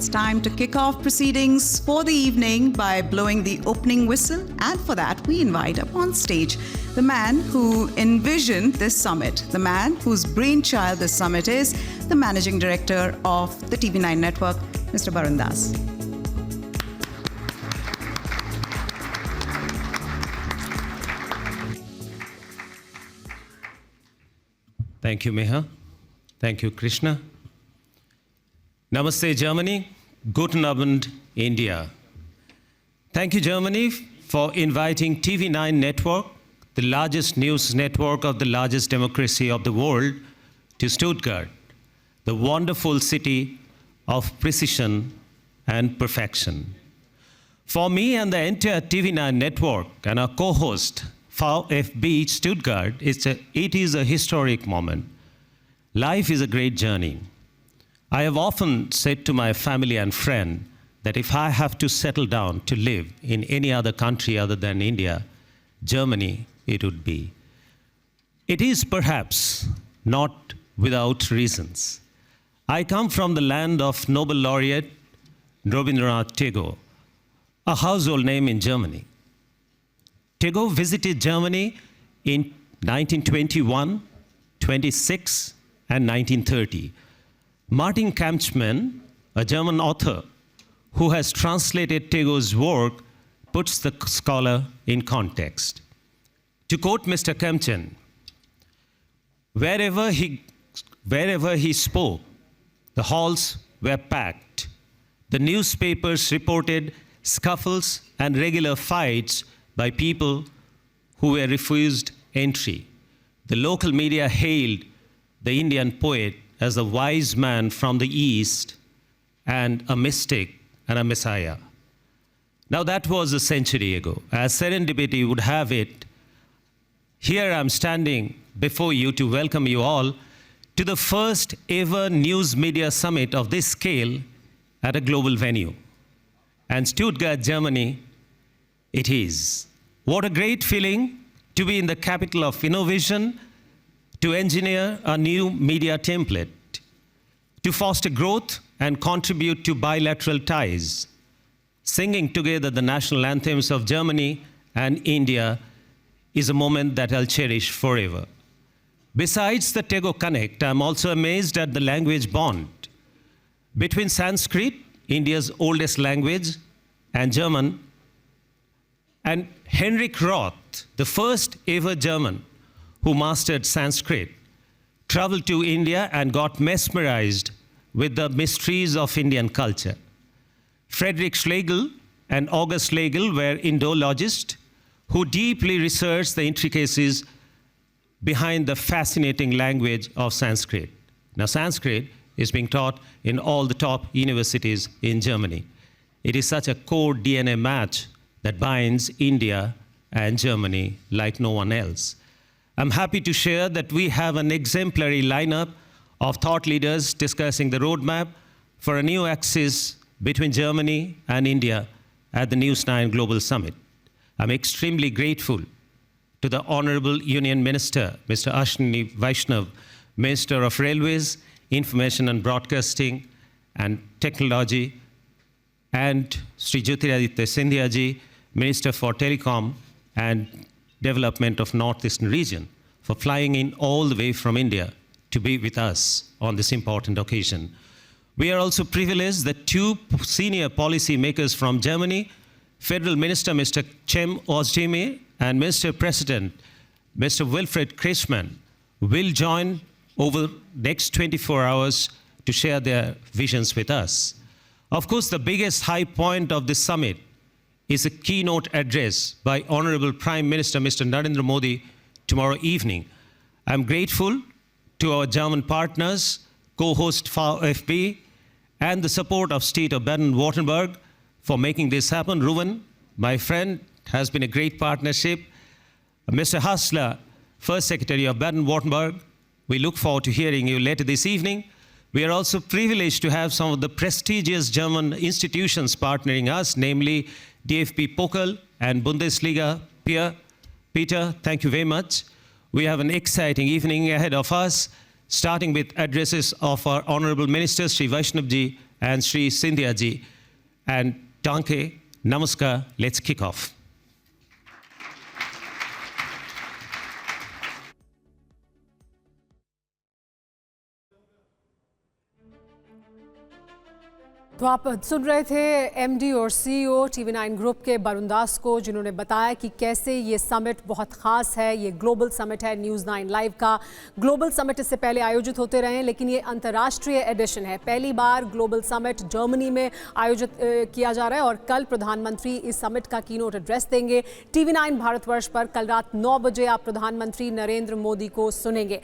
it's time to kick off proceedings for the evening by blowing the opening whistle. And for that, we invite up on stage the man who envisioned this summit, the man whose brainchild this summit is, the Managing Director of the TV9 network, Mr. Barun. Thank you, Meha. Thank you, Krishna. Namaste, Germany. Guten Abend, India. Thank you, Germany, for inviting TV9 Network, the largest news network of the largest democracy of the world, to Stuttgart, the wonderful city of precision and perfection. For me and the entire TV9 network and our co-host, VfB Stuttgart, it is a historic moment. Life is a great journey. I have often said to my family and friends that if I have to settle down to live in any other country other than India, Germany it would be. It is perhaps not without reasons. I come from the land of Nobel laureate Rabindranath Tagore, a household name in Germany. Tagore visited Germany in 1921, 26, and 1930. Martin Kampmann, a German author who has translated Tagore's work, puts the scholar in context. To quote Mr. Kampmann, wherever he spoke, the halls were packed. The newspapers reported scuffles and regular fights by people who were refused entry. The local media hailed the Indian poet as a wise man from the East and a mystic and a messiah. Now that was a century ago. As serendipity would have it, here I'm standing before you to welcome you all to the first ever news media summit of this scale at a global venue. And Stuttgart, Germany, it is. What a great feeling to be in the capital of innovation, to engineer a new media template, to foster growth and contribute to bilateral ties. Singing together the national anthems of Germany and India is a moment that I'll cherish forever. Besides the Tagore Connect, I'm also amazed at the language bond between Sanskrit, India's oldest language, and German, and Heinrich Roth, the first ever German who mastered Sanskrit, traveled to India and got mesmerized with the mysteries of Indian culture. Friedrich Schlegel and August Schlegel were Indologists who deeply researched the intricacies behind the fascinating language of Sanskrit. Now, Sanskrit is being taught in all the top universities in Germany. It is such a core DNA match that binds India and Germany like no one else. I'm happy to share that we have an exemplary lineup of thought leaders discussing the roadmap for a new axis between Germany and India at the News9 Global Summit. I'm extremely grateful to the Honorable Union Minister, Mr. Ashwini Vaishnav, Minister of Railways, Information and Broadcasting and Technology, and Sri Jyotiraditya Scindia ji, Minister for Telecom and Development of Northeastern Region, for flying in all the way from India to be with us on this important occasion. We are also privileged that two senior policy makers from Germany, Federal Minister Mr. Cem Özdemir and Mr. President Mr. Wilfried Kretschmann, will join over the next 24 hours to share their visions with us. Of course, the biggest high point of this summit is a keynote address by Honorable Prime Minister Mr. Narendra Modi tomorrow evening. I'm grateful to our German partners, co-host VfB, and the support of State of Baden-Württemberg for making this happen. Ruven, my friend, has been a great partnership. Mr. Hassler, First Secretary of Baden-Württemberg, we look forward to hearing you later this evening. We are also privileged to have some of the prestigious German institutions partnering us, namely DFB Pokal and Bundesliga. Peter, thank you very much. We have an exciting evening ahead of us, starting with addresses of our Honorable Ministers, Sri Vaishnav ji and Sri Sindhya ji. And Tanke, Namaskar, let's kick off. तो आप सुन रहे थे MD और CEO TV9 group के बरुण दास को, जिन्होंने बताया कि कैसे ये समिट बहुत ख़ास है। ये ग्लोबल समिट है News9 लाइव का। ग्लोबल समिट इससे पहले आयोजित होते रहे हैं, लेकिन ये अंतर्राष्ट्रीय एडिशन है। पहली बार ग्लोबल समिट जर्मनी में आयोजित किया जा रहा है और कल प्रधानमंत्री इस समिट का कीनोट एड्रेस देंगे। TV9 भारतवर्ष पर कल रात 9 बजे आप प्रधानमंत्री नरेंद्र मोदी को सुनेंगे।